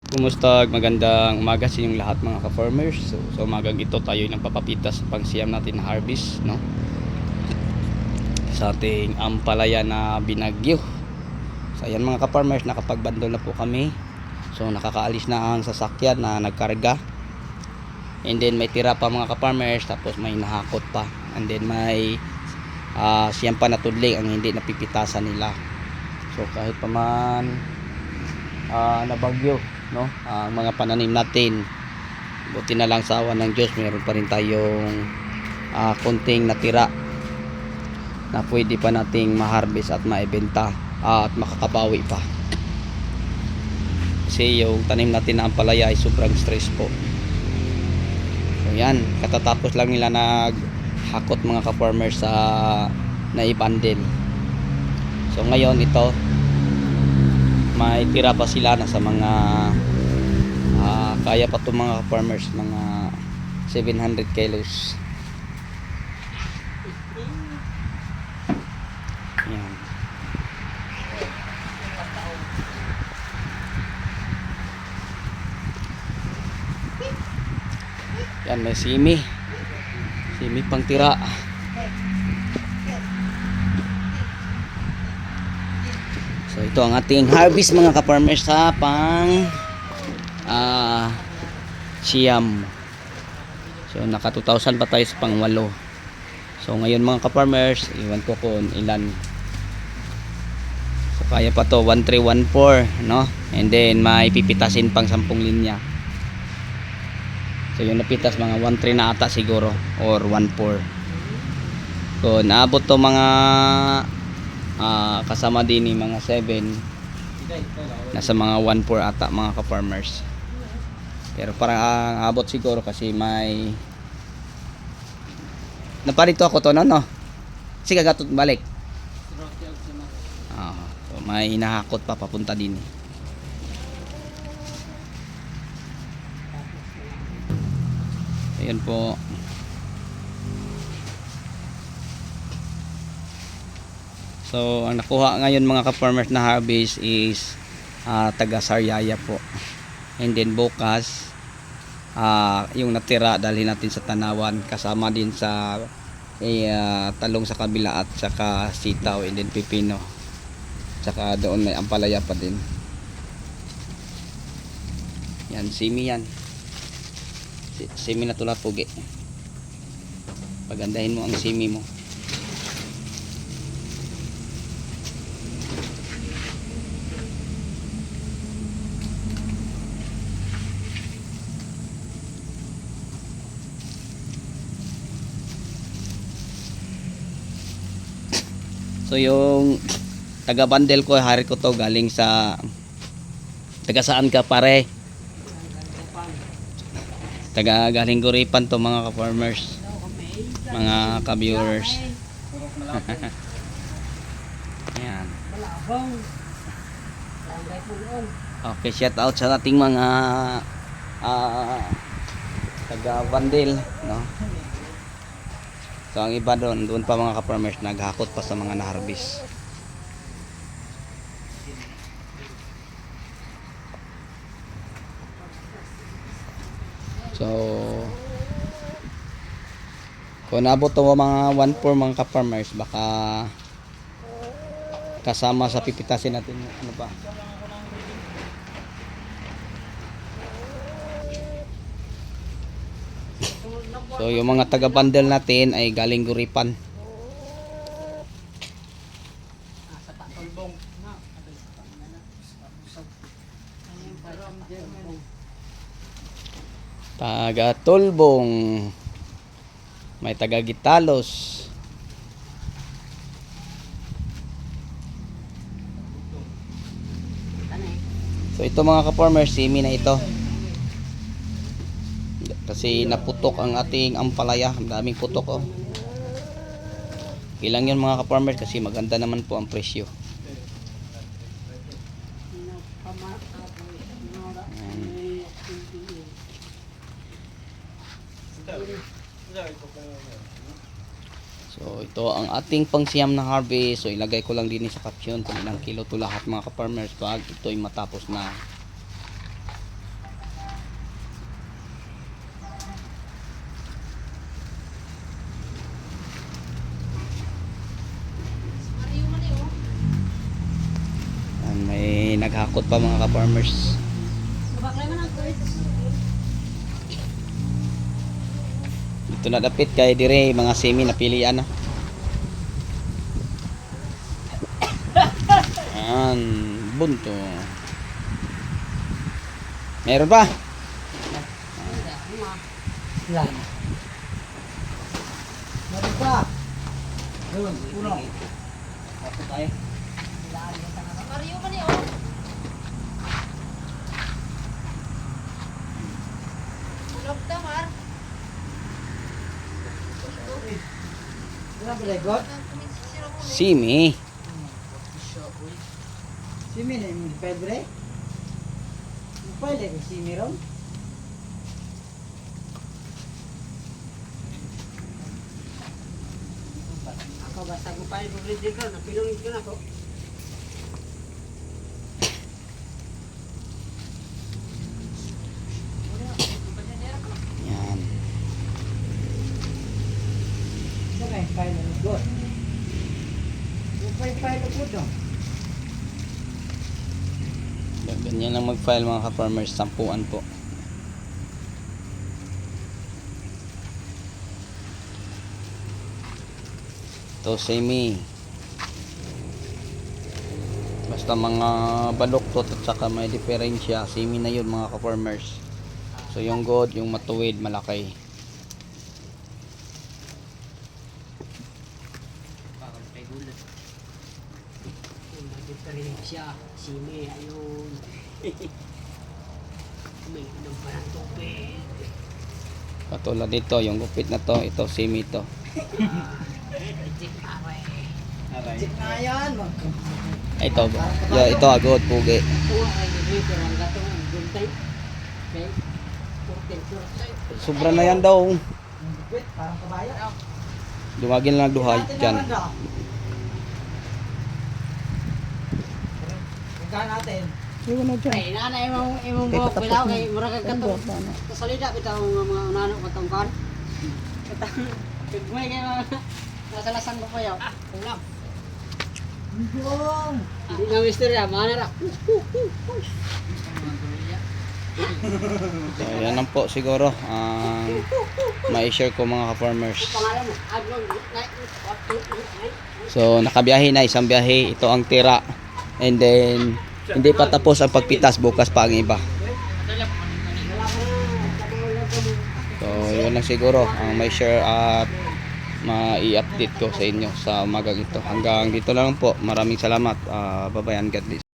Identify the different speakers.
Speaker 1: Kumusta? Magandang umaga sa inyong lahat mga ka-farmers. So umagang ito tayo ng papapitas sa pangsiyam natin na harvest, no? Sa ating ampalaya na binagyo. So ayan mga ka-farmers, nakapagbandol na po kami. So nakakaalis na ang sasakyan na nagkarga. And then may tira pa mga ka-farmers, tapos may nahakot pa. And then may siyam pa na tudling ang hindi napipitasan nila. So kahit pa man nabagyo, no, ang mga pananim natin, buti na lang sa awa ng Diyos meron pa rin tayong konting natira na pwede pa nating ma-harvest at maibenta at makakabawi pa, kasi yung tanim natin na ampalaya ay sobrang stress po. So yan, katatapos lang nila naghakot mga ka-farmers sa naibandel. So ngayon ito may tira pa sila na sa mga kaya pa itong mga farmers, mga 700 kilos. Yan. Yan, may simi pang tira. So ito ang ating harvest mga ka-farmers sa pang siyam. So naka 2,000 pa tayo sa pang 8. So ngayon mga ka-farmers, iwan ko kung ilan. So kaya pa to 1314, no? And then may pipitasin pang 10 linya. So yung napitas mga 13 na ata siguro, or 14. So naabot to mga kasama din ni mga 7, nasa mga 1.4 ata mga ka-farmers. Pero parang abot siguro kasi may naparito ako to, no? Sige, gatot balik. So may hinahakot pa papunta din. Ayan po. So ang nakuha ngayon mga ka-farmers na harvest is taga Sariaya po. And then bukas yung natira dalhin natin sa Tanawan, kasama din sa talong sa kabila at saka sitaw, and then pipino. Saka doon may ampalaya pa din. Yan, simi yan. Simi na tulad pugi. Pagandahin mo ang simi mo. So yung taga bandel ko, hari ko to, galing sa taga saan ka pare? Taga galing Guripan to mga ka-farmers, mga ka-viewers. Yan. Okay, shout out sa ating mga taga bandel, no? So ang iba doon pa mga ka-farmers naghakot pa sa mga na-harvest. So kung nabot to mga 1.4 mga ka-farmers, baka kasama sa pipitasin natin ano pa. So yung mga taga-bundle natin ay galing Guripan. Taga Tulbong, may taga Gitalos. So ito mga ka-farmers, simi na ito. Kasi naputok ang ating ampalaya, daming putok oh. Ilang yun mga ka-farmers kasi maganda naman po ang presyo. So ito ang ating pangsiyam na harvest. So ilagay ko lang din sa caption kung ilang kilo to lahat mga ka-farmers pag ito'y matapos na. naghakot pa mga ka-farmers. Dito na dapit kay dire mga semi napilian na. Ayan, bunto. Meron pa?
Speaker 2: Yan. Meron pa. Yun, puno.
Speaker 1: Ako tayo.
Speaker 3: Mario pa niyo. Tulog tamar.
Speaker 2: Wala ba legot?
Speaker 1: Simi.
Speaker 2: Simi na yung pebre. Pwede ko simi ron. Ako basta ko pa yung ready ko, napilungin ko na ko.
Speaker 1: Yan.
Speaker 2: Sa may file na good. Yung file na good no?
Speaker 1: Ganyan lang mag-file mga ka-farmers, 10 po. Ito semi. Basta mga baluktot at saka may diferensya, semi na yun mga ka-farmers. So yung good, yung matuwid, malaki.
Speaker 2: Diferensya, simi, ayun. May inom pa ng tubig.
Speaker 1: Katulad dito, yung gupit na to, ito semi to.
Speaker 2: Check na yan.
Speaker 1: Ito, ito agad, pugi. Sobra na yan daw.
Speaker 2: Parang kabayo.
Speaker 1: Dumagin lang duhay dyan.
Speaker 2: Ika natin.
Speaker 1: Iwan na dyan.
Speaker 2: Ay, nanay imong buhok bilaw kay murag kato. Kasalida bitaw mga unano katong kan. Kagmay kay mga nasa lasan mo pa yaw. Ulam. Bong. Hindi na misterya, mana ra.
Speaker 1: So yan lang po siguro ang ma-share ko mga ka-farmers.
Speaker 2: Pangalan mo, Adlon.
Speaker 1: So nakabiyahe na, isang biyahe, ito ang tira. And then hindi pa tapos ang pagpitas, bukas pa ang iba. So yun lang siguro ang may share at mai-update ko sa inyo sa umagang ito. Hanggang dito lang po. Maraming salamat. Bye bye and God bless.